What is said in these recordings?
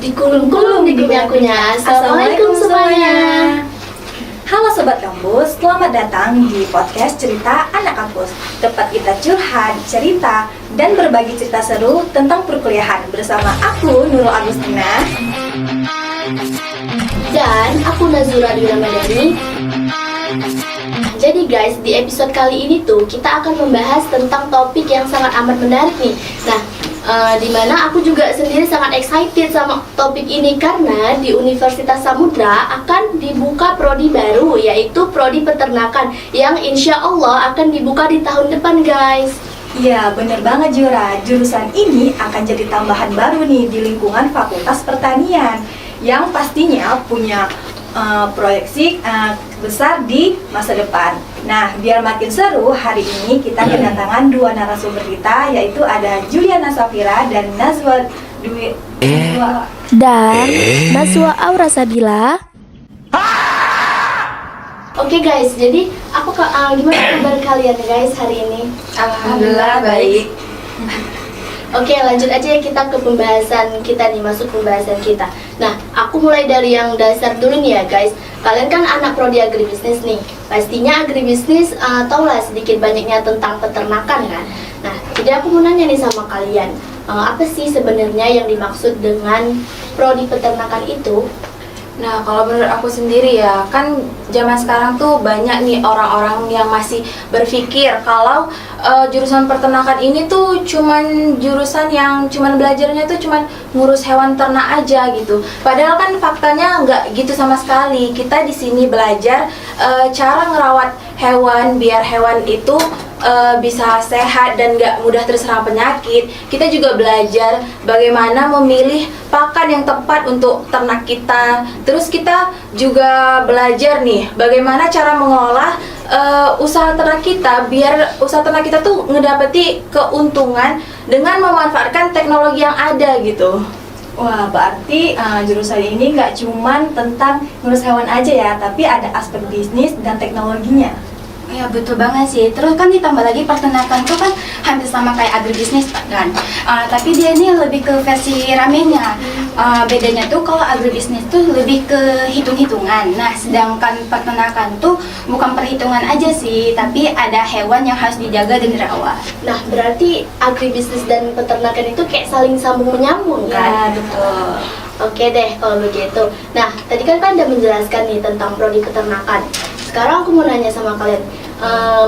dikulum-kulum di kunyah-kunyah. Assalamualaikum semuanya. Halo Sobat Kampus, selamat datang di podcast Cerita Anak Kampus. Tempat kita curhat, cerita, dan berbagi cerita seru tentang perkuliahan. Bersama aku, Nurul Agustina. Dan aku Nazura Dina Madani. Jadi guys, di episode kali ini tuh kita akan membahas tentang topik yang sangat amat menarik nih. Nah, dimana aku juga sendiri sangat excited sama topik ini karena di Universitas Samudra akan dibuka prodi baru, yaitu prodi peternakan yang insya Allah akan dibuka di tahun depan guys. Ya, bener banget Jura. Jurusan ini akan jadi tambahan baru nih di lingkungan Fakultas Pertanian yang pastinya punya proyeksi besar di masa depan. Nah, biar makin seru, hari ini kita kedatangan dua narasumber kita, yaitu ada Juliana Safira dan Nazwa Aura Sabila. Oke guys, jadi gimana kabar kalian guys hari ini? Alhamdulillah baik. Oke, lanjut aja ya kita ke pembahasan kita nih, masuk pembahasan kita. Nah, aku mulai dari yang dasar dulu nih ya guys. Kalian kan anak prodi agribisnis nih. Pastinya agribisnis taulah sedikit banyaknya tentang peternakan kan. Nah, jadi aku mau nanya nih sama kalian, apa sih sebenarnya yang dimaksud dengan prodi peternakan itu? Nah, kalau menurut aku sendiri ya, kan zaman sekarang tuh banyak nih orang-orang yang masih berpikir kalau jurusan peternakan ini tuh cuman jurusan yang cuman belajarnya tuh cuman ngurus hewan ternak aja gitu. Padahal kan faktanya nggak gitu sama sekali. Kita di sini belajar cara ngerawat hewan biar hewan itu bisa sehat dan nggak mudah terserang penyakit. Kita juga belajar bagaimana memilih pakan yang tepat untuk ternak kita. Terus kita juga belajar nih bagaimana cara mengolah usaha ternak kita biar usaha ternak kita tuh ngedapeti keuntungan dengan memanfaatkan teknologi yang ada gitu. Wah, berarti jurusan ini nggak cuman tentang ngurus hewan aja ya, tapi ada aspek bisnis dan teknologinya. Ya betul banget sih. Terus kan ditambah lagi peternakan tuh kan hampir sama kayak agribisnis kan. Tapi dia ini lebih ke versi ramenya. Bedanya tuh kalau agribisnis tuh lebih ke hitung-hitungan. Nah, sedangkan peternakan tuh bukan perhitungan aja sih, tapi ada hewan yang harus dijaga dan dirawat. Nah, berarti agribisnis dan peternakan itu kayak saling sambung menyambung kan? Ya, betul. Oke deh kalau begitu. Nah, tadi kan udah menjelaskan nih tentang prodi peternakan. Sekarang aku mau nanya sama kalian,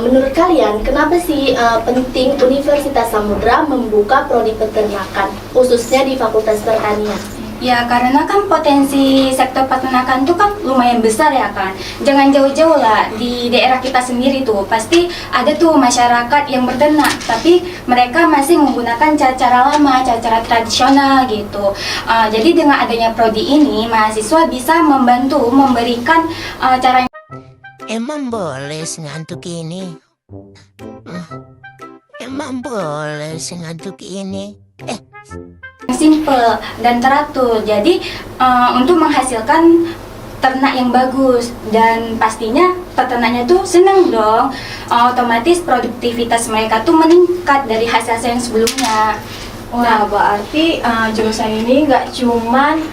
menurut kalian kenapa sih penting Universitas Samudra membuka prodi peternakan, khususnya di Fakultas Pertanian? Ya karena kan potensi sektor peternakan tuh kan lumayan besar ya kan. Jangan jauh-jauh lah, di daerah kita sendiri tuh pasti ada tuh masyarakat yang berternak, tapi mereka masih menggunakan cara-cara lama, cara-cara tradisional gitu. Jadi dengan adanya prodi ini, mahasiswa bisa membantu memberikan cara. Emang boleh sengantuk ini? Emang boleh sengantuk ini? Simple dan teratur. Jadi untuk menghasilkan ternak yang bagus dan pastinya peternaknya tuh senang dong. Otomatis produktivitas mereka tuh meningkat dari hasil-hasil yang sebelumnya. Wah, berarti jurusan ini nggak cuman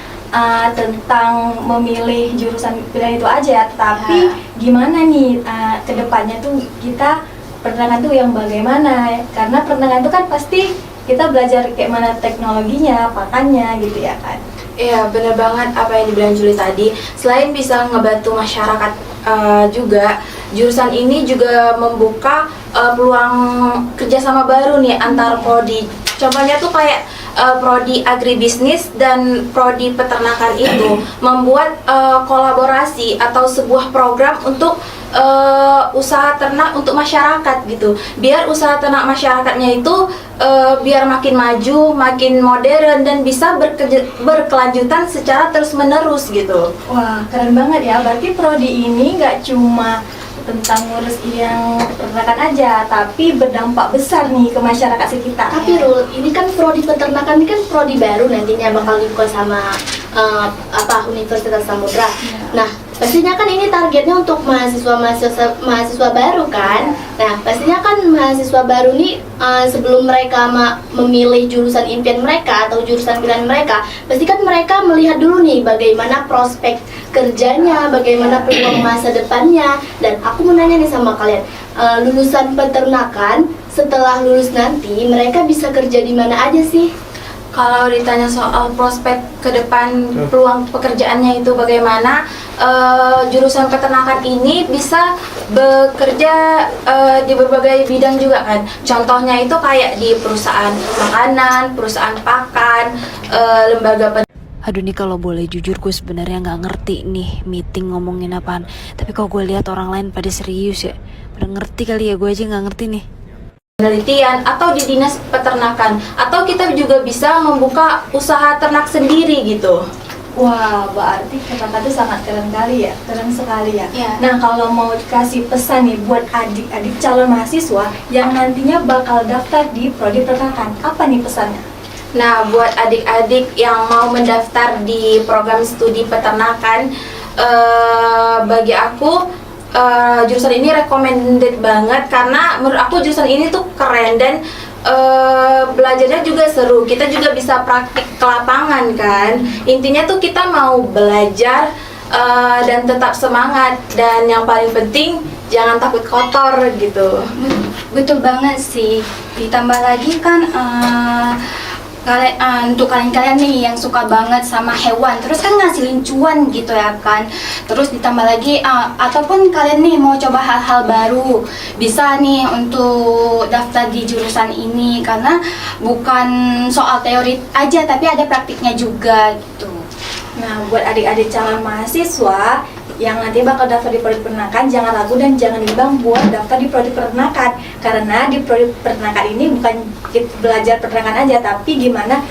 tentang memilih jurusan pilihan itu aja, tapi gimana nih kedepannya tuh kita peternakan tuh yang bagaimana? Karena peternakan itu kan pasti kita belajar kayak mana teknologinya, pakannya gitu ya kan? Iya, bener banget apa yang dibilang Juli tadi. Selain bisa ngebantu masyarakat juga, jurusan ini juga membuka peluang kerjasama baru nih antar prodi. Contohnya tuh kayak prodi agribisnis dan prodi peternakan itu membuat kolaborasi atau sebuah program untuk usaha ternak untuk masyarakat gitu. Biar usaha ternak masyarakatnya itu biar makin maju, makin modern dan bisa berkelanjutan secara terus-menerus gitu. Wah, keren banget ya. Berarti prodi ini nggak cuma tentang ngurus yang peternakan aja, tapi berdampak besar nih ke masyarakat sekitar. Tapi Rul, ini kan prodi peternakan ini kan prodi baru nantinya bakal dibuka sama Universitas Samudra. Nah, pastinya kan ini targetnya untuk mahasiswa baru kan. Nah, pastinya kan mahasiswa baru nih sebelum mereka memilih jurusan impian mereka atau jurusan pilihan mereka, pasti kan mereka melihat dulu nih bagaimana prospek kerjanya, bagaimana peluang masa depannya. Dan aku mau nanya nih sama kalian, lulusan peternakan setelah lulus nanti mereka bisa kerja di mana aja sih? Kalau ditanya soal prospek ke depan peluang pekerjaannya itu bagaimana, jurusan peternakan ini bisa bekerja di berbagai bidang juga kan. Contohnya itu kayak di perusahaan makanan, perusahaan pakan, lembaga Aduh nih kalau boleh jujur gue sebenarnya nggak ngerti nih meeting ngomongin apaan. Tapi kalau gue lihat orang lain pada serius ya, pada ngerti kali ya, gue aja nggak ngerti nih. penelitian atau di dinas peternakan, atau kita juga bisa membuka usaha ternak sendiri gitu. Wah, berarti kakak itu sangat keren kali ya, keren sekali ya. Iya. Nah, kalau mau kasih pesan nih buat adik-adik calon mahasiswa yang nantinya bakal daftar di prodi peternakan, apa nih pesannya? Nah, buat adik-adik yang mau mendaftar di program studi peternakan, bagi aku jurusan ini recommended banget karena menurut aku jurusan ini tuh keren dan belajarnya juga seru. Kita juga bisa praktik ke lapangan kan. Intinya tuh kita mau belajar dan tetap semangat, dan yang paling penting jangan takut kotor gitu. Betul banget sih. Ditambah lagi kan untuk kalian-kalian nih yang suka banget sama hewan, terus kan ngasilin cuan gitu ya kan. Terus ditambah lagi ataupun kalian nih mau coba hal-hal baru, bisa nih untuk daftar di jurusan ini karena bukan soal teori aja tapi ada praktiknya juga gitu. Nah, buat adik-adik calon mahasiswa yang nanti bakal daftar di prodi peternakan, jangan ragu dan jangan bimbang buat daftar di prodi peternakan, karena di prodi peternakan ini bukan belajar peternakan aja, tapi gimana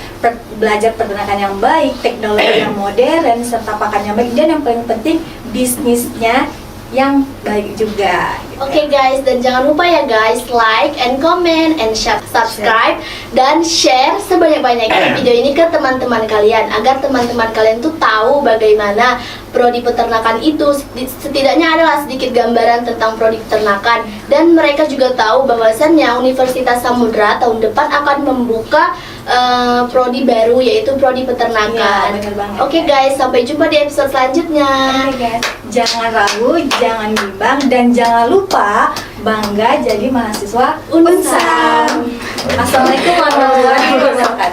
belajar peternakan yang baik, teknologi yang modern, serta pakan yang baik, dan yang paling penting bisnisnya yang baik juga. Oke guys, dan jangan lupa ya guys, like and comment and subscribe dan share sebanyak-banyaknya video ini ke teman-teman kalian, agar teman-teman kalian tuh tahu bagaimana prodi peternakan itu. Setidaknya adalah sedikit gambaran tentang prodi peternakan, dan mereka juga tahu bahwasannya Universitas Samudra tahun depan akan membuka prodi baru, yaitu prodi peternakan. Iya, bener banget. Oke guys, sampai jumpa di episode selanjutnya. Oke guys, jangan ragu, jangan bimbang, dan jangan lupa bangga jadi mahasiswa Unsam. Assalamualaikum warahmatullahi wabarakatuh.